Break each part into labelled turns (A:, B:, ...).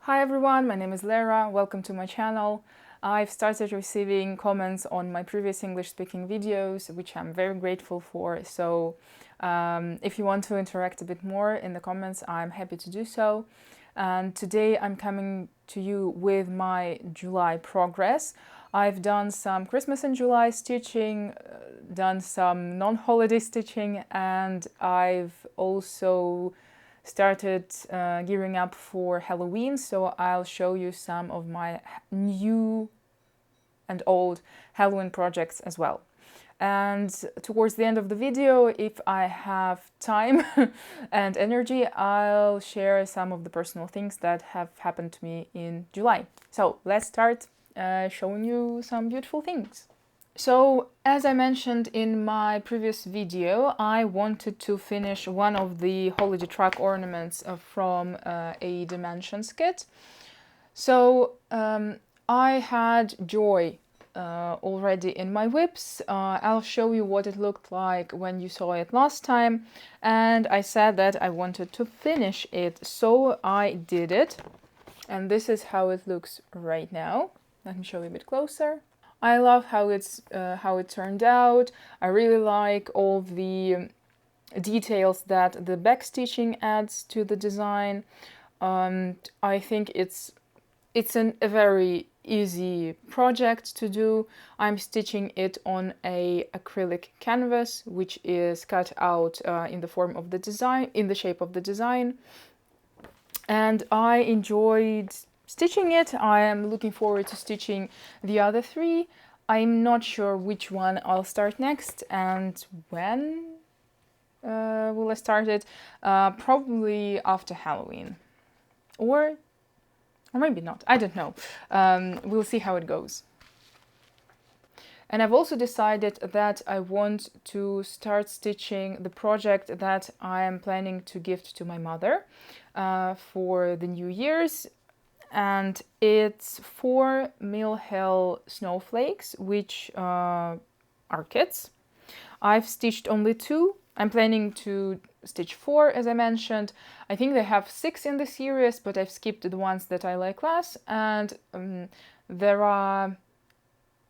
A: Hi everyone, my name is Lara, welcome to my channel. I've started receiving comments on my previous English speaking videos, which I'm very grateful for. So if you want to interact a bit more in the comments, I'm happy to do so. And today I'm coming to you with my July progress. I've done some Christmas and July stitching, done some non-holiday stitching, and I've also started gearing up for Halloween, so I'll show you some of my new and old Halloween projects as well. And towards the end of the video, if I have time and energy, I'll share some of the personal things that have happened to me in July. So let's start showing you some beautiful things. So, as I mentioned in my previous video, I wanted to finish one of the holiday track ornaments from a Dimensions kit. So, I had Joy already in my whips. I'll show you what it looked like when you saw it last time. And I said that I wanted to finish it, so I did it. And this is how it looks right now. Let me show you a bit closer. I love how it turned out. I really like all the details that the back stitching adds to the design. I think it's a very easy project to do. I'm stitching it on a acrylic canvas, which is cut out in the form of the design, in the shape of the design. And I enjoyed stitching it. I am looking forward to stitching the other three. I'm not sure which one I'll start next and when will I start it. Probably after Halloween. Or maybe not. I don't know. We'll see how it goes. And I've also decided that I want to start stitching the project that I am planning to gift to my mother for the New Year's. And it's 4 Milhel snowflakes, which are kits. I've stitched only 2. I'm planning to stitch 4, as I mentioned. I think they have 6 in the series, but I've skipped the ones that I like less. And there are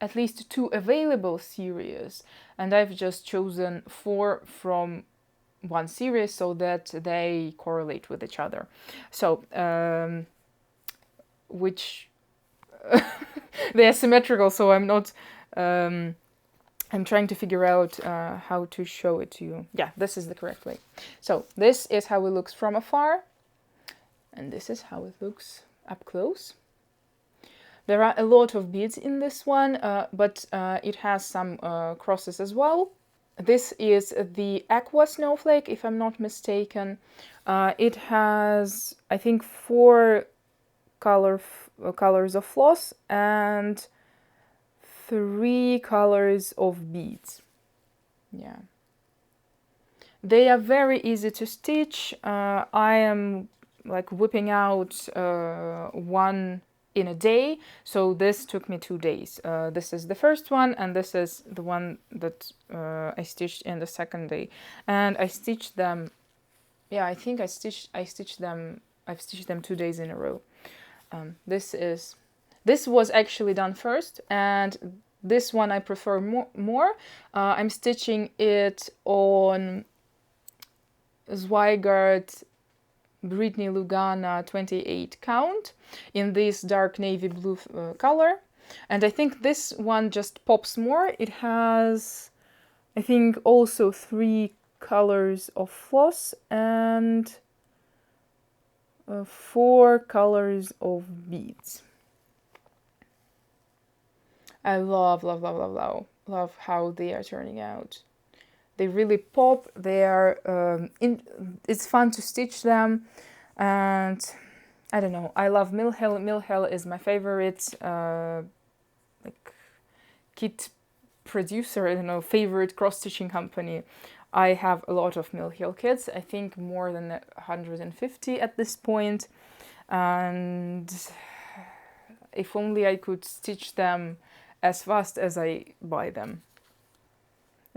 A: at least 2 available series, and I've just chosen 4 from one series so that they correlate with each other. So, which they are symmetrical, so I'm not. I'm trying to figure out how to show it to you. Yeah, this is the correct way. So this is how it looks from afar, and this is how it looks up close. There are a lot of beads in this one, but it has some crosses as well. This is the aqua snowflake, if I'm not mistaken. It has, I think, 4 colors of floss and 3 colors of beads. Yeah. They are very easy to stitch. I am like whipping out one in a day, so this took me 2 days. This is the first one, and this is the one that I stitched in the second day. And I stitched them, yeah, I think I've stitched them 2 days in a row. This was actually done first, and this one I prefer more. I'm stitching it on Zweigart Brittany Lugana 28 count in this dark navy blue color. And I think this one just pops more. It has, I think, also 3 colors of floss and 4 colors of beads. I love how they are turning out. They really pop. They are it's fun to stitch them, and I don't know. I love Milhel. Milhel is my favorite like kit producer. I don't know, favorite cross stitching company. I have a lot of Milhel kits. I think more than 150 at this point, and if only I could stitch them as fast as I buy them.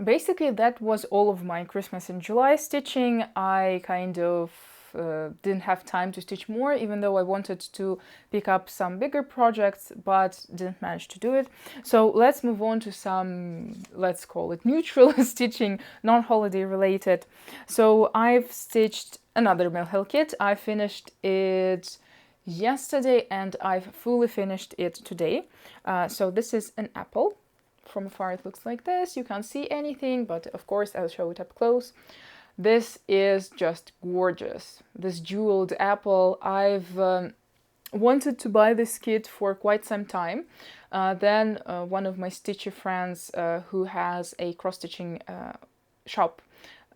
A: Basically, that was all of my Christmas and July stitching. I kind of didn't have time to stitch more, even though I wanted to pick up some bigger projects, but didn't manage to do it. So let's move on to some, let's call it neutral stitching, non-holiday related. So I've stitched another Mill Hill kit. I finished it yesterday and I've fully finished it today. So this is an apple. From afar it looks like this. You can't see anything, but of course I'll show it up close. This is just gorgeous. This jeweled apple. I've wanted to buy this kit for quite some time. Then one of my stitcher friends who has a cross-stitching shop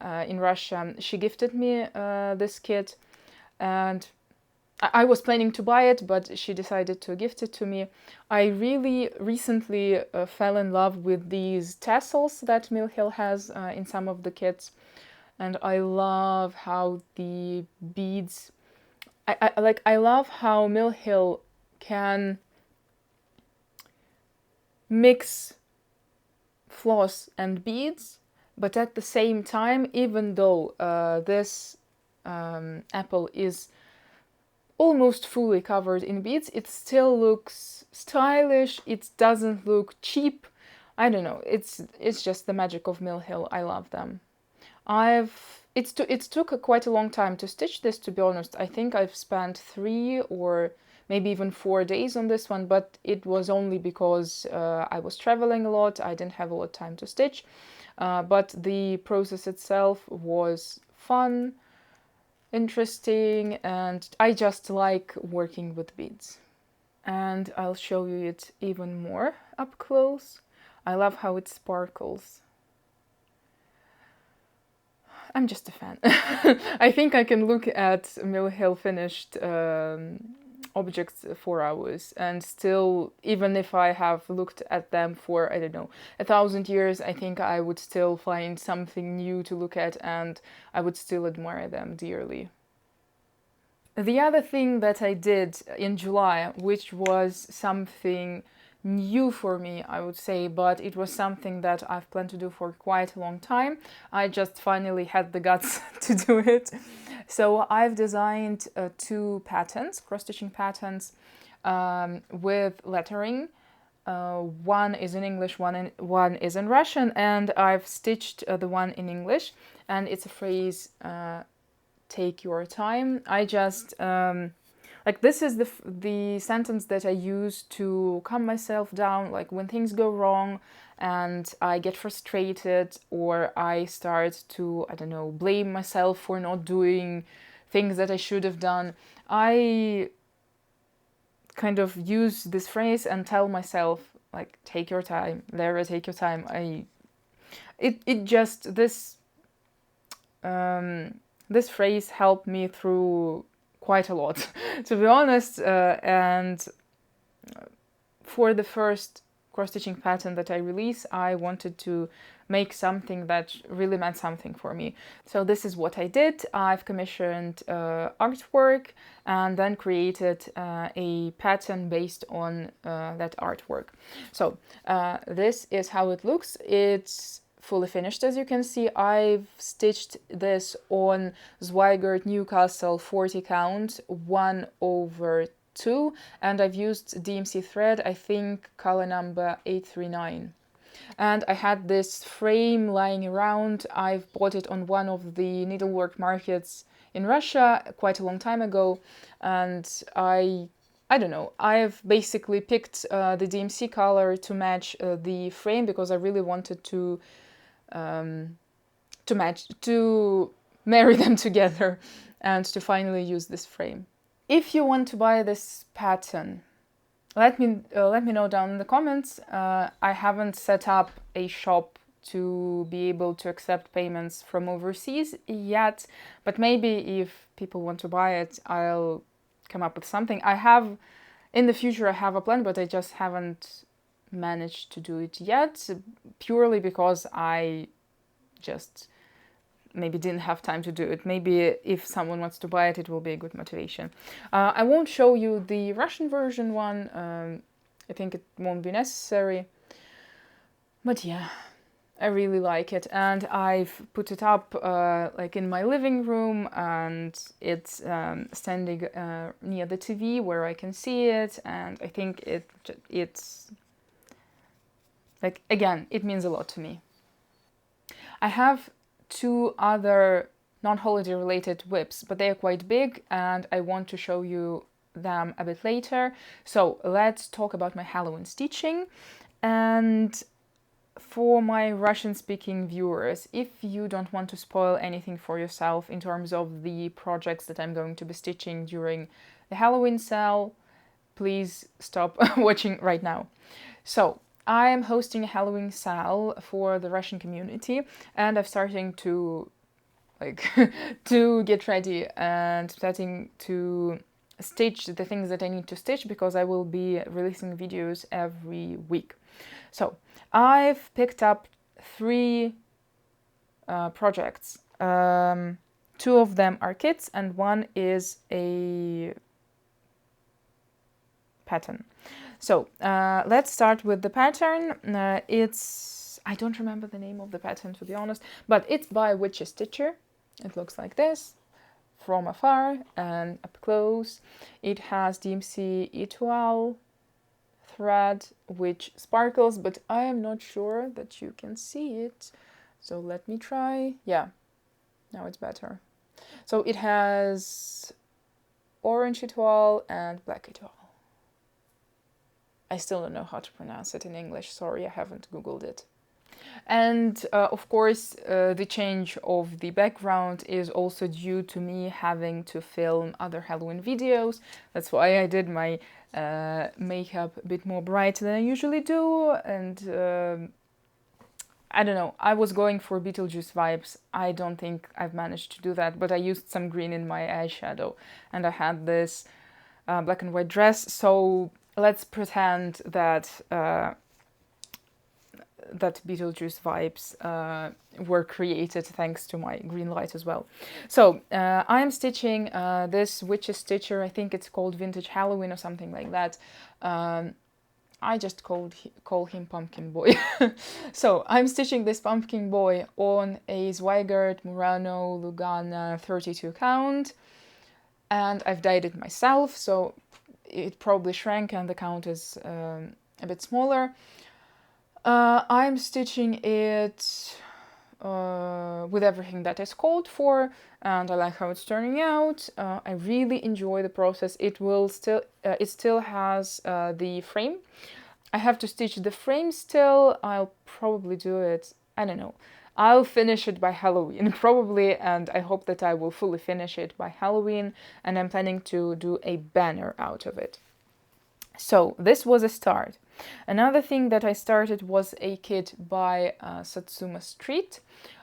A: in Russia, she gifted me this kit, and I was planning to buy it, but she decided to gift it to me. I really recently fell in love with these tassels that Mill Hill has in some of the kits. And I love how the beads... I love how Mill Hill can mix floss and beads, but at the same time, even though this apple is almost fully covered in beads, it still looks stylish. It doesn't look cheap. I don't know. It's just the magic of Mill Hill. I love them. It took quite a long time to stitch this, to be honest. I think I've spent 3 or maybe even 4 days on this one, but it was only because I was traveling a lot. I didn't have a lot of time to stitch, but the process itself was fun, interesting, and I just like working with beads. And I'll show you it even more up close. I love how it sparkles. I'm just a fan. I think I can look at Mill Hill finished objects for hours, and still, even if I have looked at them for, I don't know, 1,000 years, I think I would still find something new to look at, and I would still admire them dearly. The other thing that I did in July, which was something new for me, I would say, but it was something that I've planned to do for quite a long time. I just finally had the guts to do it. So I've designed 2 patterns, cross-stitching patterns, with lettering. One is in English, one is in Russian, and I've stitched the one in English, and it's a phrase, take your time. I just like, this is the sentence that I use to calm myself down, like when things go wrong and I get frustrated, or I start to, I don't know, blame myself for not doing things that I should have done. I kind of use this phrase and tell myself, like, take your time, Lara, take your time. This phrase helped me through quite a lot, to be honest, and for the first cross-stitching pattern that I release, I wanted to make something that really meant something for me. So this is what I did. I've commissioned artwork and then created a pattern based on that artwork. So this is how it looks. It's fully finished, as you can see. I've stitched this on Zweigart Newcastle 40 count 1/2, and I've used DMC thread, I think color number 839. And I had this frame lying around. I've bought it on one of the needlework markets in Russia quite a long time ago, and I don't know, I've basically picked the DMC color to match the frame, because I really wanted to marry them together and to finally use this frame. If you want to buy this pattern, let me know down in the comments. I haven't set up a shop to be able to accept payments from overseas yet, but maybe if people want to buy it, I'll come up with something. In the future I have a plan, but I just haven't managed to do it yet, purely because I just maybe didn't have time to do it. Maybe if someone wants to buy it, it will be a good motivation. I won't show you the Russian version one. I think it won't be necessary. But yeah, I really like it, and I've put it up like in my living room, and it's standing near the TV where I can see it, and I think it's like, again, it means a lot to me. I have two other non-holiday related whips, but they are quite big, and I want to show you them a bit later. So let's talk about my Halloween stitching. And for my Russian-speaking viewers, if you don't want to spoil anything for yourself in terms of the projects that I'm going to be stitching during the Halloween sale, please stop watching right now. So, I am hosting a Halloween sale for the Russian community, and I'm starting to to get ready and starting to stitch the things that I need to stitch, because I will be releasing videos every week. So I've picked up three projects. Two of them are kits and one is a pattern. So let's start with the pattern. I don't remember the name of the pattern, to be honest, but it's by Witch Stitcher. It looks like this from afar and up close. It has DMC Etoile thread which sparkles, but I am not sure that you can see it. So let me try. Yeah, now it's better. So it has orange Etoile and black Etoile. I still don't know how to pronounce it in English. Sorry, I haven't Googled it. And of course, the change of the background is also due to me having to film other Halloween videos. That's why I did my makeup a bit more bright than I usually do. And I don't know, I was going for Beetlejuice vibes. I don't think I've managed to do that, but I used some green in my eyeshadow. And I had this black and white dress, so let's pretend that that Beetlejuice vibes were created thanks to my green light as well. So I am stitching this Witch's Stitcher. I think it's called Vintage Halloween or something like that. I just call him Pumpkin Boy. So I'm stitching this Pumpkin Boy on a Zweigart Murano Lugana 32 count, and I've dyed it myself, so it probably shrank and the count is a bit smaller. I'm stitching it with everything that is called for, and I like how it's turning out. I really enjoy the process. It still has the frame. I have to stitch the frame still. I'll probably do it, I don't know. I'll finish it by Halloween, probably, and I hope that I will fully finish it by Halloween, and I'm planning to do a banner out of it. So this was a start. Another thing that I started was a kit by Satsuma Street,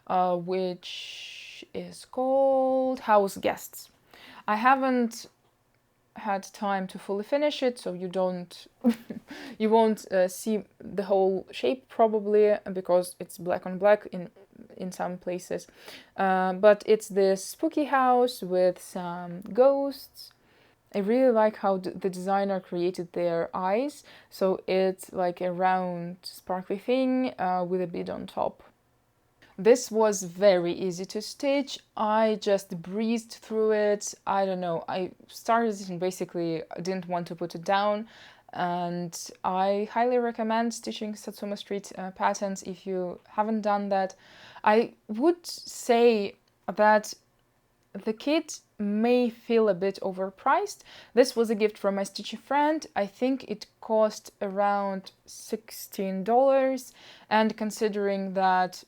A: which is called House Guests. I haven't had time to fully finish it, so you won't see the whole shape probably, because it's black on black in some places. But it's this spooky house with some ghosts. I really like how the designer created their eyes, so it's like a round sparkly thing with a bead on top. This was very easy to stitch. I just breezed through it. I don't know, I started it and basically didn't want to put it down, and I highly recommend stitching Satsuma Street patterns if you haven't done that. I would say that the kit may feel a bit overpriced. This was a gift from my stitchy friend. I think it cost around $16, and considering that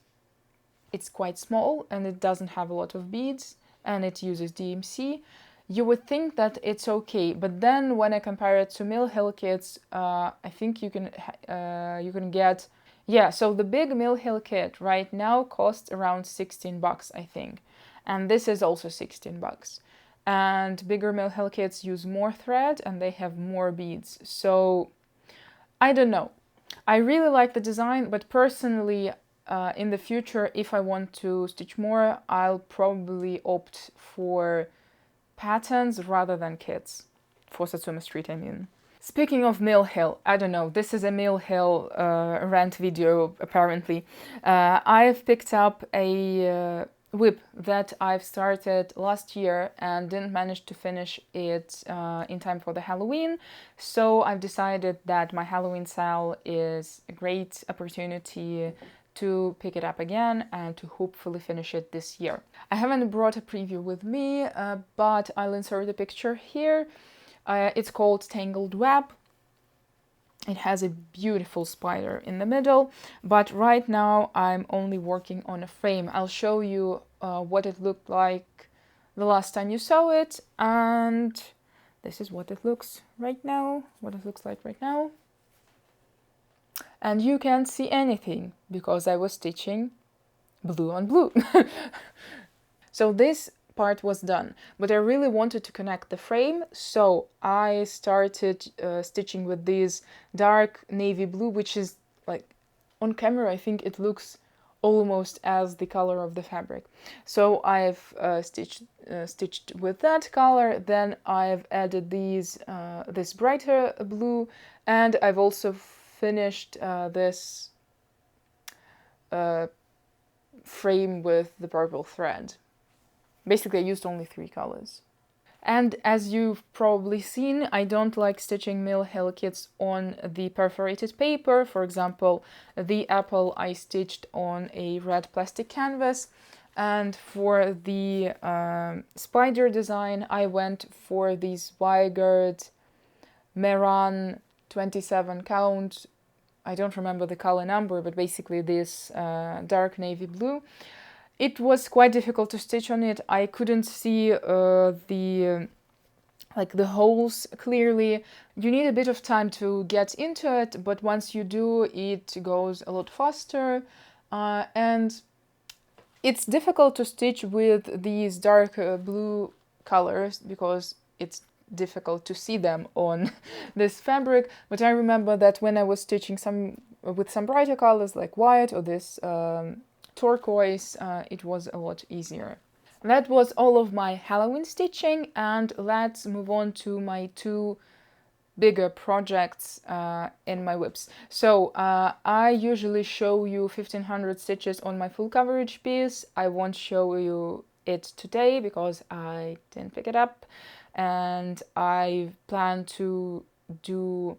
A: it's quite small and it doesn't have a lot of beads and it uses DMC, you would think that it's okay. But then when I compare it to Mill Hill kits, I think you can get, yeah, so the big Mill Hill kit right now costs around $16, I think. And this is also $16. And bigger Mill Hill kits use more thread and they have more beads. So I don't know. I really like the design, but personally, in the future, if I want to stitch more, I'll probably opt for patterns rather than kits. For Satsuma Street, I mean. Speaking of Mill Hill, I don't know, this is a Mill Hill rant video apparently. I've picked up a whip that I've started last year and didn't manage to finish it in time for the Halloween. So I've decided that my Halloween sale is a great opportunity to pick it up again and to hopefully finish it this year. I haven't brought a preview with me, but I'll insert a picture here. It's called Tangled Web. It has a beautiful spider in the middle, but right now I'm only working on a frame. I'll show you what it looked like the last time you saw it, and this is what it looks right now, And you can't see anything because I was stitching blue on blue. So this part was done, but I really wanted to connect the frame, so I started stitching with this dark navy blue, which is like on camera I think it looks almost as the color of the fabric. So I've stitched with that color, then I've added this brighter blue, and I've also finished this frame with the purple thread. Basically, I used only 3 colors. And as you've probably seen, I don't like stitching Mill Hill kits on the perforated paper. For example, the apple I stitched on a red plastic canvas. And for the spider design, I went for these Weigert Meran 27 count. I don't remember the color number, but basically this dark navy blue. It was quite difficult to stitch on it. I couldn't see the holes clearly. You need a bit of time to get into it, but once you do, it goes a lot faster. And it's difficult to stitch with these dark blue colors because it's difficult to see them on this fabric. But I remember that when I was stitching with some brighter colors like white or this turquoise, it was a lot easier. That was all of my Halloween stitching, and let's move on to my 2 bigger projects in my whips. So I usually show you 1500 stitches on my full coverage piece. I won't show you it today because I didn't pick it up, and I plan to do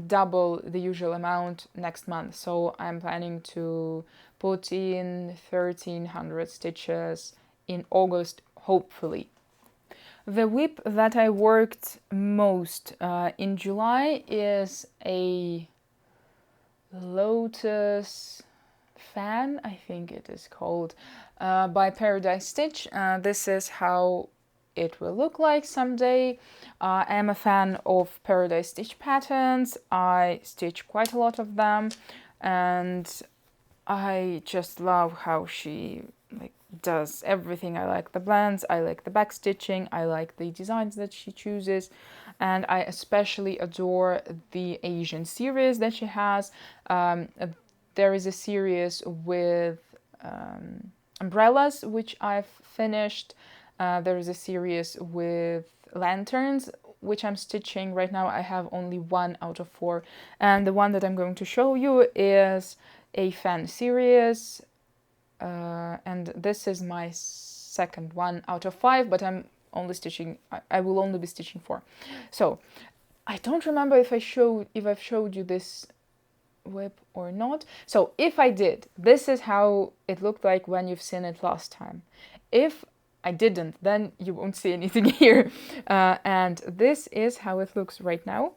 A: double the usual amount next month. So I'm planning to put in 1300 stitches in August, hopefully. The whip that I worked most in July is a Lotus fan, I think it is called, by Paradise Stitch. This is how it will look like someday. I am a fan of Paradise Stitch patterns. I stitch quite a lot of them, and I just love how she does everything. I like the blends, I like the back stitching, I like the designs that she chooses, and I especially adore the Asian series that she has. There is a series with umbrellas, which I've finished. There is a series with lanterns, which I'm stitching right now. I have only 1 out of 4, and the one that I'm going to show you is a fan series, and this is my 2nd 1 out of 5, but I'm only stitching, I will only be stitching 4. So I don't remember if I've showed you this whip or not. So if I did, this is how it looked like when you've seen it last time. If I didn't, then you won't see anything here. And this is how it looks right now.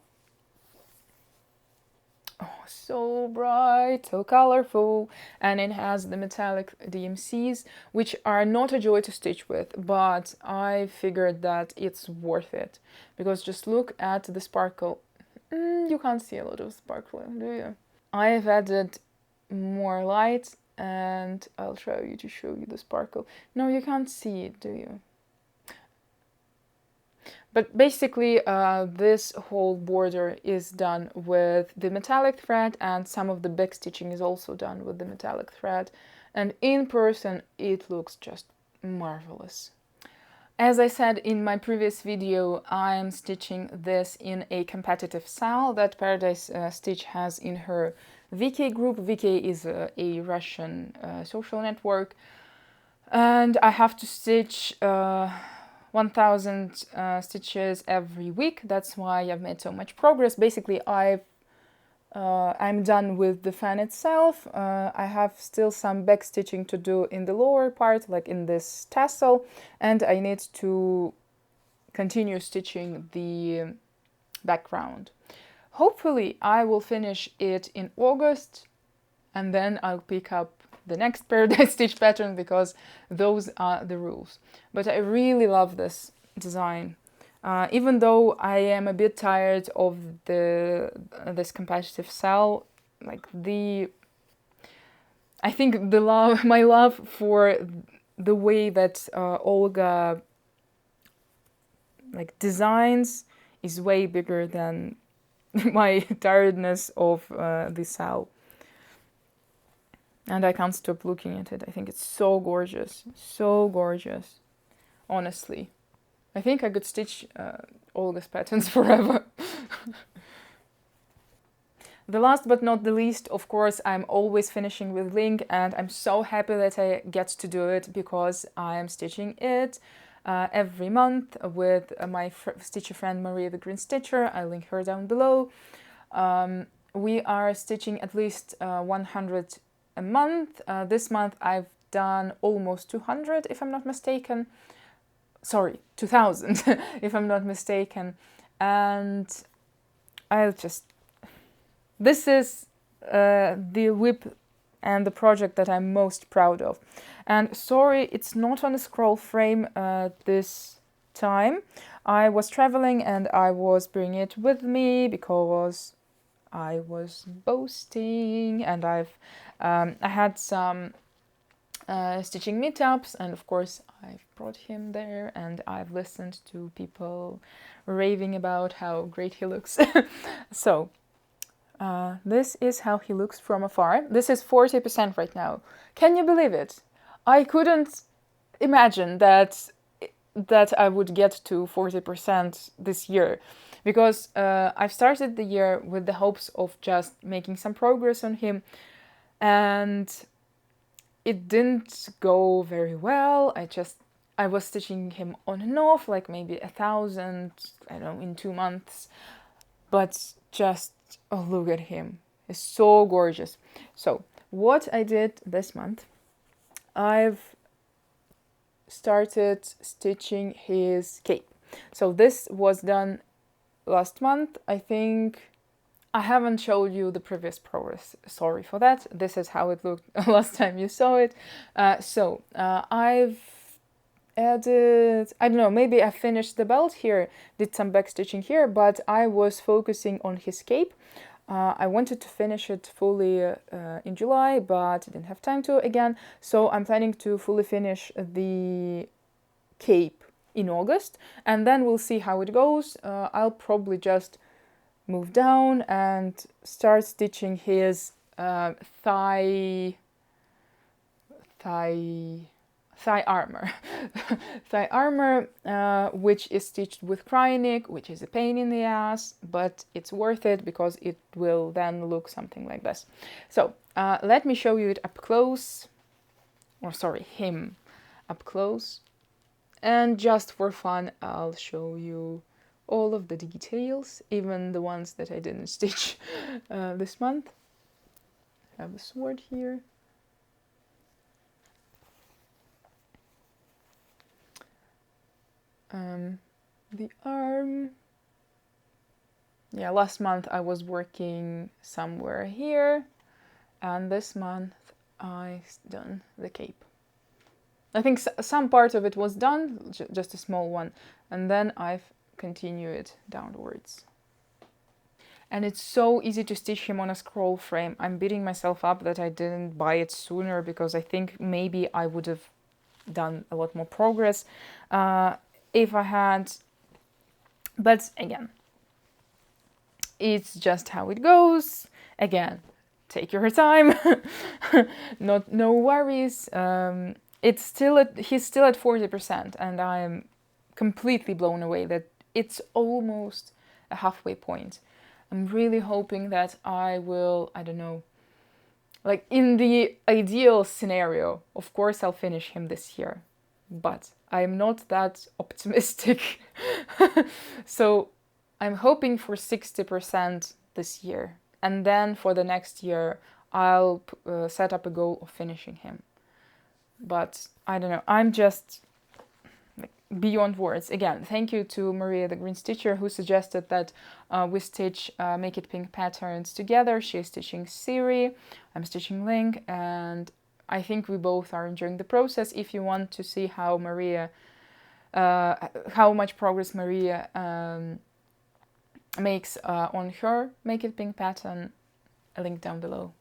A: Oh, so bright, so colorful, and it has the metallic DMCs, which are not a joy to stitch with, but I figured that it's worth it, because just look at the sparkle. You can't see a lot of sparkle, do you? I've added more light, and I'll try to show you the sparkle. No, you can't see it, do you? But basically, this whole border is done with the metallic thread, and some of the back stitching is also done with the metallic thread. And in person, it looks just marvelous. As I said in my previous video, I'm stitching this in a competitive style that Paradise Stitch has in her VK group. VK is a Russian social network, and I have to stitch 1000 stitches every week. That's why I've made so much progress. Basically, I'm done with the fan itself. I have still some back stitching to do in the lower part, like in this tassel, and I need to continue stitching the background. Hopefully I will finish it in August, and then I'll pick up the next Paradise Stitch pattern, because those are the rules. But I really love this design. Even though I am a bit tired of this competitive style, like I think my love for the way that Olga like designs is way bigger than my tiredness of the style. And I can't stop looking at it. I think it's so gorgeous, honestly. I think I could stitch Olga's patterns forever. The last but not the least, of course, I'm always finishing with link, and I'm so happy that I get to do it, because I am stitching it every month with my stitcher friend Maria the Green Stitcher. I'll link her down below. We are stitching at least 100 a month. This month I've done almost 200, if I'm not mistaken. Sorry, 2000, if I'm not mistaken. And this is the whip and the project that I'm most proud of. And sorry, it's not on a scroll frame this time. I was traveling and I was bringing it with me because I was boasting, and I had some stitching meetups, and of course I've brought him there, and I've listened to people raving about how great he looks. So this is how he looks from afar. This is 40% right now. Can you believe it? I couldn't imagine that I would get to 40% this year, because I've started the year with the hopes of just making some progress on him, and it didn't go very well. I was stitching him on and off, like maybe 1,000, I don't know, in 2 months, but just, oh, look at him. He's so gorgeous. So what I did this month, I've started stitching his cape. So this was done last month. I think I haven't showed you the previous progress. Sorry for that. This is how it looked last time you saw it. I've added, I don't know, maybe I finished the belt here, did some back stitching here, but I was focusing on his cape. I wanted to finish it fully in July, but I didn't have time to again. So I'm planning to fully finish the cape in August, and then we'll see how it goes. I'll probably just move down and start stitching his thigh armor. Thigh armor, which is stitched with cryonic, which is a pain in the ass, but it's worth it because it will then look something like this. So let me show you it up close, or sorry, him up close. And just for fun, I'll show you all of the details, even the ones that I didn't stitch this month. I have a sword here. The arm. Yeah, last month I was working somewhere here, and this month I've done the cape. I think some part of it was done, just a small one, and then I've continued it downwards. And it's so easy to stitch him on a scroll frame. I'm beating myself up that I didn't buy it sooner, because I think maybe I would have done a lot more progress if I had. But again, it's just how it goes. Again, take your time. No worries. He's still at 40%, and I'm completely blown away that it's almost a halfway point. I'm really hoping that I will, I don't know, like in the ideal scenario, of course I'll finish him this year, but I'm not that optimistic. So I'm hoping for 60% this year. And then for the next year, I'll set up a goal of finishing him. But I don't know, I'm just beyond words. Again, thank you to Maria, the Green Stitcher, who suggested that we stitch Make It Pink patterns together. She is stitching Siri, I'm stitching Link, and I think we both are enjoying the process. If you want to see how Maria, how much progress Maria makes on her Make It Pink pattern, a link down below.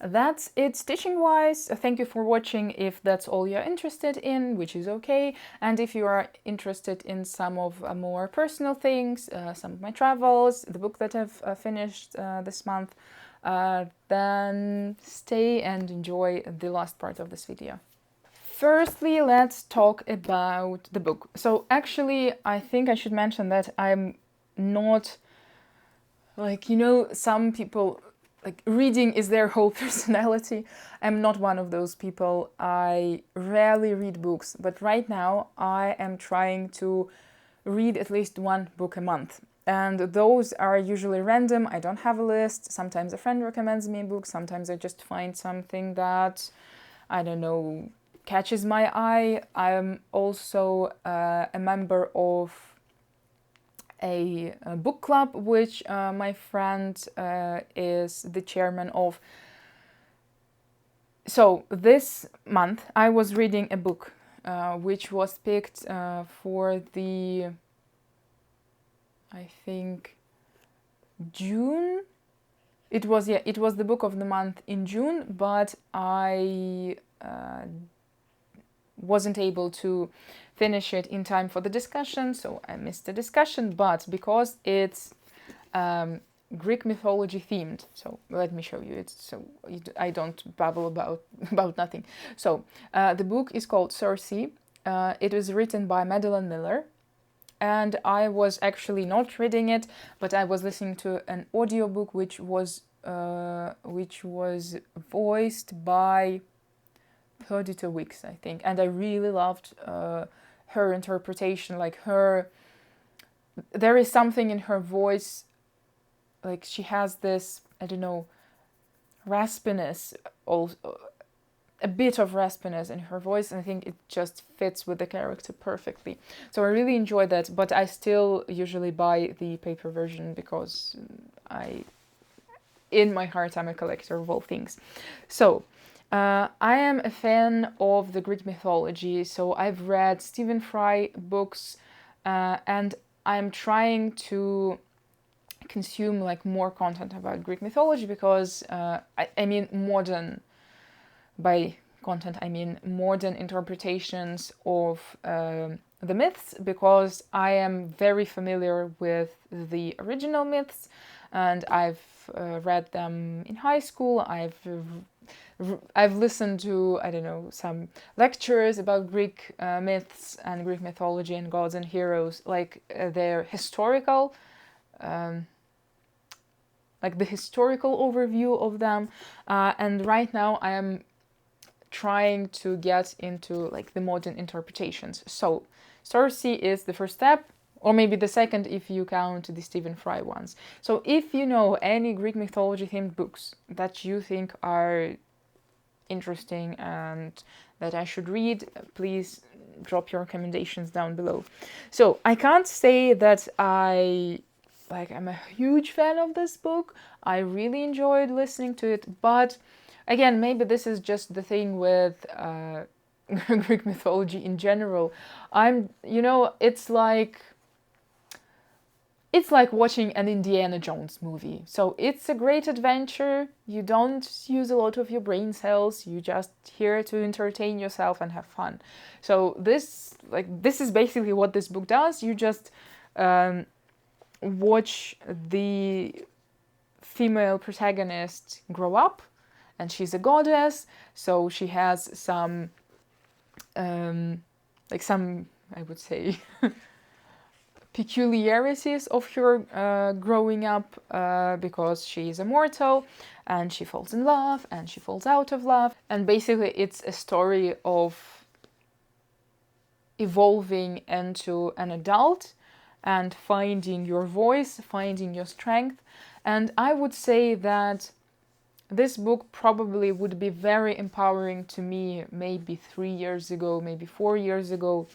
A: That's it stitching wise. Thank you for watching if that's all you're interested in, which is okay. And if you are interested in some of more personal things, some of my travels, the book that I've finished this month, then stay and enjoy the last part of this video. Firstly, let's talk about the book. So actually, I think I should mention that I'm not, like, you know, some people, like, reading is their whole personality. I'm not one of those people. I rarely read books, but right now I am trying to read at least one book a month. And those are usually random. I don't have a list. Sometimes a friend recommends me a book. Sometimes I just find something that, I don't know, catches my eye. I'm also a member of a book club, which my friend is the chairman of. So this month I was reading a book which was picked for the, I think, June. It was the book of the month in June, but I wasn't able to finish it in time for the discussion, so I missed the discussion. But because it's Greek mythology themed, so let me show you it so I don't babble about nothing. So the book is called Circe. It was written by Madeline Miller, and I was actually not reading it, but I was listening to an audiobook which was voiced by Perdita Wicks, I think, and I really loved her interpretation. Like, there is something in her voice, like she has this, I don't know, raspiness, also a bit of raspiness in her voice, and I think it just fits with the character perfectly. So I really enjoyed that, but I still usually buy the paper version because in my heart, I'm a collector of all things. So I am a fan of the Greek mythology, so I've read Stephen Fry books, and I'm trying to consume like more content about Greek mythology because I mean modern, by content I mean modern interpretations of the myths, because I am very familiar with the original myths and I've read them in high school. I've listened to, I don't know, some lectures about Greek myths and Greek mythology and gods and heroes, like their historical, like the historical overview of them. And right now I am trying to get into like the modern interpretations. So Circe is the first step, or maybe the second if you count the Stephen Fry ones. So if you know any Greek mythology themed books that you think are interesting and that I should read, please drop your recommendations down below. So I can't say that I'm a huge fan of this book. I really enjoyed listening to it, but again, maybe this is just the thing with Greek mythology in general. It's like watching an Indiana Jones movie. So it's a great adventure. You don't use a lot of your brain cells. You just here to entertain yourself and have fun. So this is basically what this book does. You just watch the female protagonist grow up, and she's a goddess. So she has some I would say, peculiarities of her growing up, because she is immortal and she falls in love and she falls out of love. And basically it's a story of evolving into an adult and finding your voice, finding your strength. And I would say that this book probably would be very empowering to me maybe 3 years ago, maybe 4 years ago.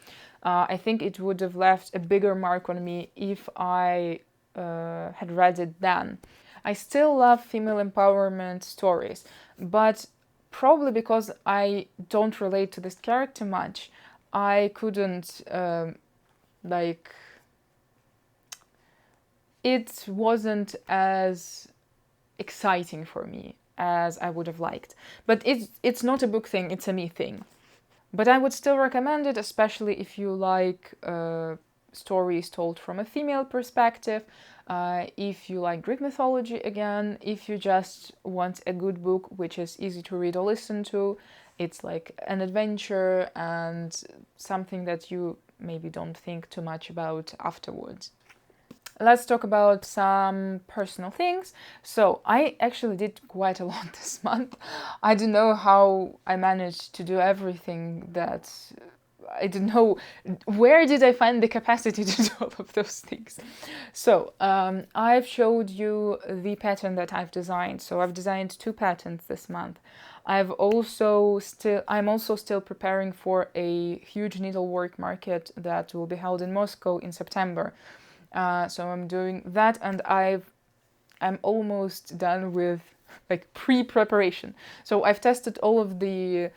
A: I think it would have left a bigger mark on me if I had read it then. I still love female empowerment stories, but probably because I don't relate to this character much, I couldn't, like, it wasn't as exciting for me as I would have liked. But it's not a book thing, it's a me thing. But I would still recommend it, especially if you like stories told from a female perspective, if you like Greek mythology again, if you just want a good book which is easy to read or listen to. It's like an adventure and something that you maybe don't think too much about afterwards. Let's talk about some personal things. So I actually did quite a lot this month. I don't know how I managed to do everything that... I don't know where did I find the capacity to do all of those things. So I've showed you the pattern that I've designed. So I've designed 2 patterns this month. I'm also still preparing for a huge needlework market that will be held in Moscow in September. So I'm doing that, and I'm almost done with like pre-preparation. So I've tested all of the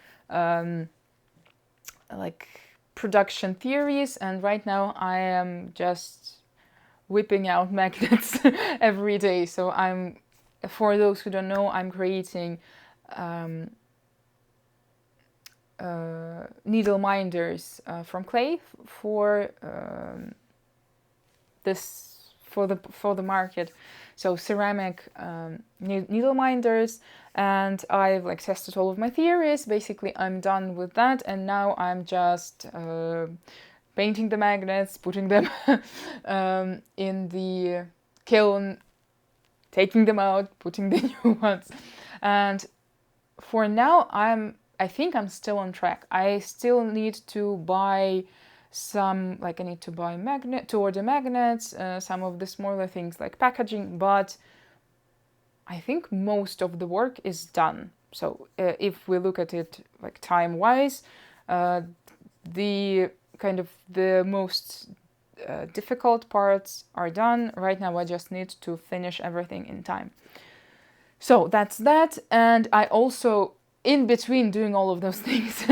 A: like production theories, and right now I am just whipping out magnets every day. So for those who don't know, I'm creating needle minders from clay for the market. So ceramic needle minders, and I've like tested all of my theories. Basically I'm done with that, and now I'm just painting the magnets, putting them in the kiln, taking them out, putting the new ones. And for now I think I'm still on track. I still need to buy some, like I need to order magnets, some of the smaller things like packaging, but I think most of the work is done. So if we look at it like time-wise, the kind of the most difficult parts are done. Right now I just need to finish everything in time. So that's that. And I also, in between doing all of those things,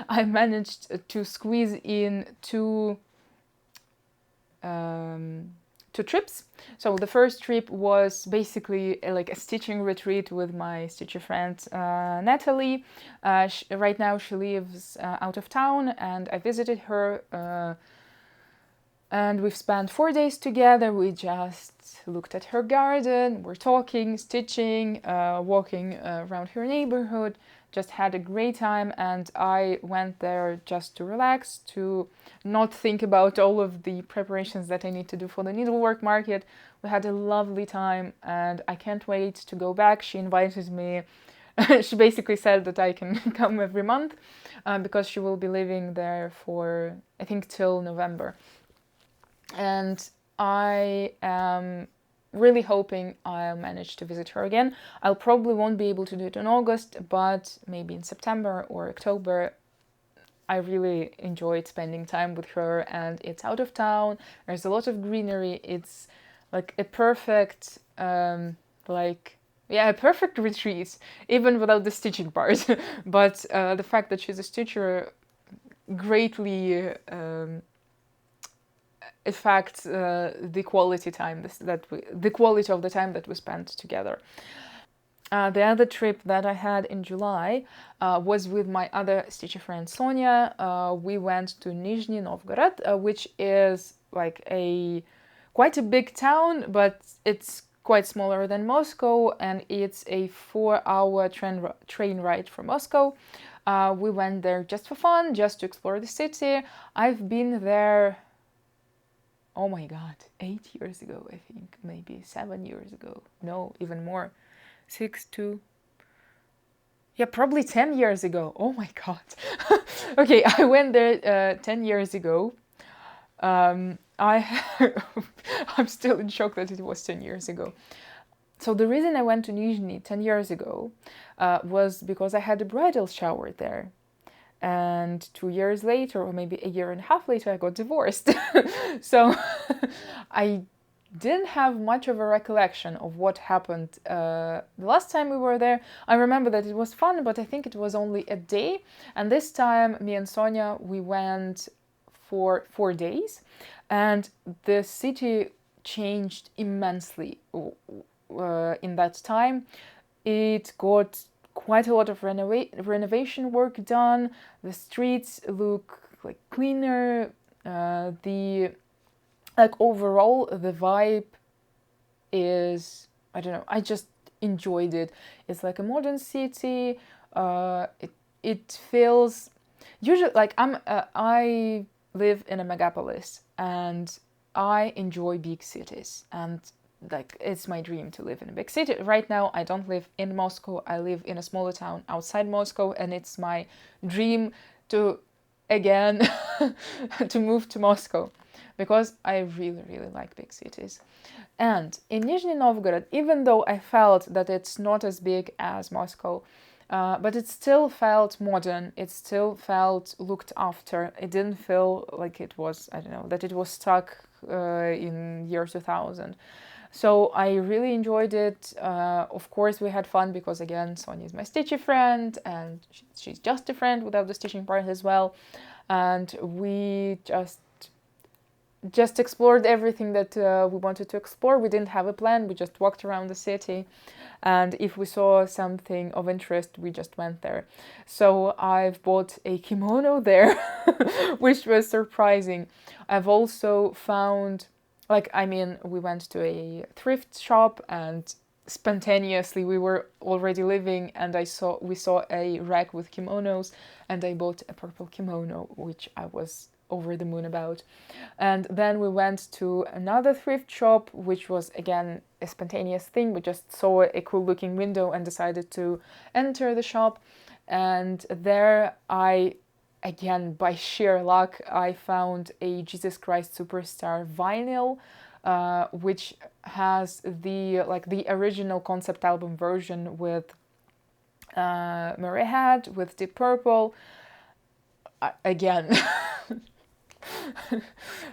A: I managed to squeeze in two trips. So the first trip was basically like a stitching retreat with my stitcher friend Natalie. Right now she lives out of town, and I visited her and we've spent 4 days together. We just looked at her garden, we're talking, stitching, walking around her neighborhood, just had a great time. And I went there just to relax, to not think about all of the preparations that I need to do for the needlework market. We had a lovely time, and I can't wait to go back. She invited me. She basically said that I can come every month because she will be living there for, I think, till November. And I am really hoping I'll manage to visit her again. I'll probably won't be able to do it in August, but maybe in September or October. I really enjoyed spending time with her, and it's out of town. There's a lot of greenery. It's like a perfect, a perfect retreat, even without the stitching part. But the fact that she's a stitcher greatly affects the quality of the time that we spent together. The other trip that I had in July was with my other stitcher friend Sonia. We went to Nizhny Novgorod, which is like quite a big town, but it's quite smaller than Moscow, and it's a 4-hour train ride from Moscow. We went there just for fun, just to explore the city. I've been there, oh my god, 8 years ago, I think, maybe 7 years ago. No, even more. 6 to... yeah, probably 10 years ago. Oh my god. Okay, I went there 10 years ago. I'm still in shock that it was 10 years ago. So the reason I went to Nizhny 10 years ago was because I had a bridal shower there. And 2 years later, or maybe a year and a half later, I got divorced. So I didn't have much of a recollection of what happened the last time we were there. I remember that it was fun, but I think it was only a day. And this time, me and Sonia, we went for 4 days. And the city changed immensely in that time. It got quite a lot of renovation work done. The streets look like cleaner. Overall, the vibe is, I don't know, I just enjoyed it. It's like a modern city. It feels usually like I live in a megapolis and I enjoy big cities, and like it's my dream to live in a big city. Right now I don't live in Moscow, I live in a smaller town outside Moscow, and it's my dream to again to move to Moscow because I really like big cities. And in Nizhny Novgorod, even though I felt that it's not as big as Moscow, but it still felt modern, it still felt looked after. It didn't feel like it was, I don't know, that it was stuck in year 2000. So I really enjoyed it. Of course, we had fun because, again, Sonia is my stitchy friend, and she's just a friend without the stitching part as well. And we just explored everything that we wanted to explore. We didn't have a plan. We just walked around the city. And if we saw something of interest, we just went there. So I've bought a kimono there, which was surprising. I've also found... we went to a thrift shop and spontaneously we were already living, and we saw a rack with kimonos, and I bought a purple kimono, which I was over the moon about. And then we went to another thrift shop, which was again a spontaneous thing. We just saw a cool looking window and decided to enter the shop. And there again, by sheer luck, I found a Jesus Christ Superstar vinyl, which has the original concept album version with Murray Head, with Deep Purple. Again,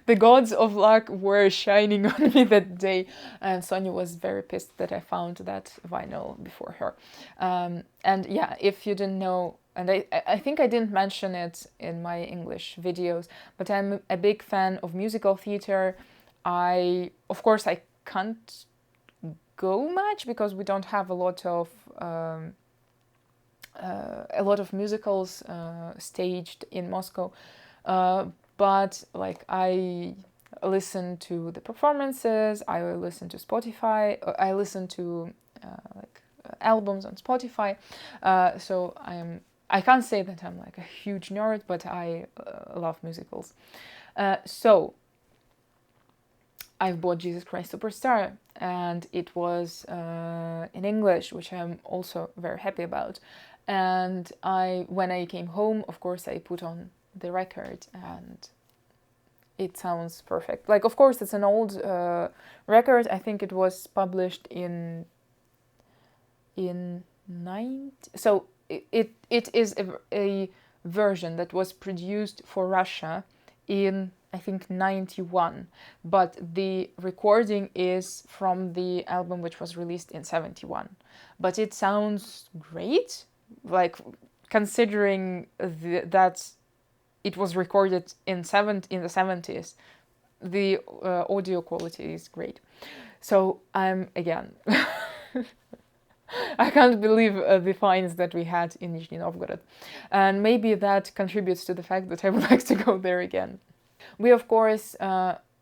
A: the gods of luck were shining on me that day, and Sonia was very pissed that I found that vinyl before her. And yeah, if you didn't know, and I think I didn't mention it in my English videos, but I'm a big fan of musical theater. Of course, I can't go much because we don't have a lot of musicals staged in Moscow. But like I listen to the performances, I listen to Spotify, I listen to albums on Spotify. So I can't say that I'm like a huge nerd, but I love musicals. So I've bought Jesus Christ Superstar, and it was in English, which I'm also very happy about. And when I came home, of course, I put on the record, and it sounds perfect. Like, of course, it's an old record. I think it was published in 90. So it is a version that was produced for Russia in, I think, 91, but the recording is from the album which was released in 71. But it sounds great, like considering that it was recorded in the 70s. The audio quality is great. So I'm again, I can't believe the finds that we had in Nizhny Novgorod, and maybe that contributes to the fact that I would like to go there again. We of course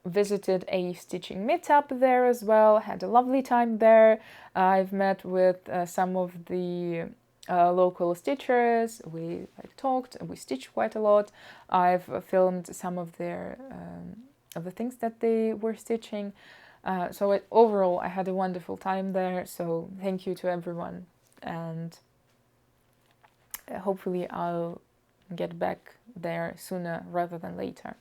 A: visited a stitching meetup there as well, had a lovely time there. I've met with some of the local stitchers. We like talked, we stitched quite a lot. I've filmed some of their of the things that they were stitching. Overall, I had a wonderful time there. So thank you to everyone, and hopefully I'll get back there sooner rather than later.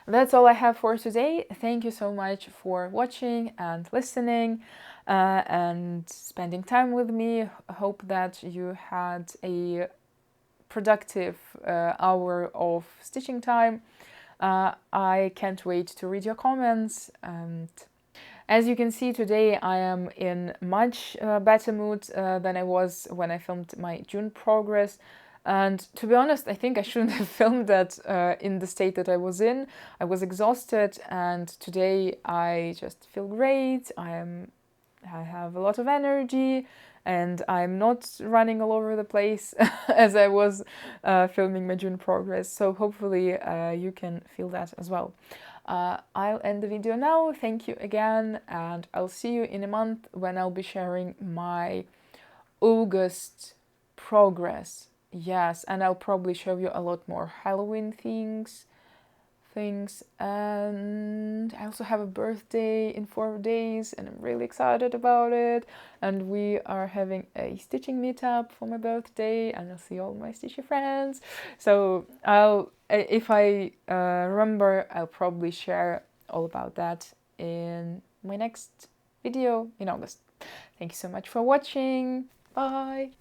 A: That's all I have for today. Thank you so much for watching and listening and spending time with me. I hope that you had a productive hour of stitching time. I can't wait to read your comments. And as you can see, today I am in much better mood than I was when I filmed my June progress. And to be honest, I think I shouldn't have filmed that in the state that I was in. I was exhausted, and today I just feel great. I have a lot of energy, and I'm not running all over the place as I was filming my June progress. So hopefully you can feel that as well. I'll end the video now. Thank you again, and I'll see you in a month when I'll be sharing my August progress. Yes, and I'll probably show you a lot more Halloween things, and I also have a birthday in 4 days, and I'm really excited about it. And we are having a stitching meetup for my birthday, and I'll see all my stitchy friends. So if I remember, I'll probably share all about that in my next video in August. Thank you so much for watching. Bye.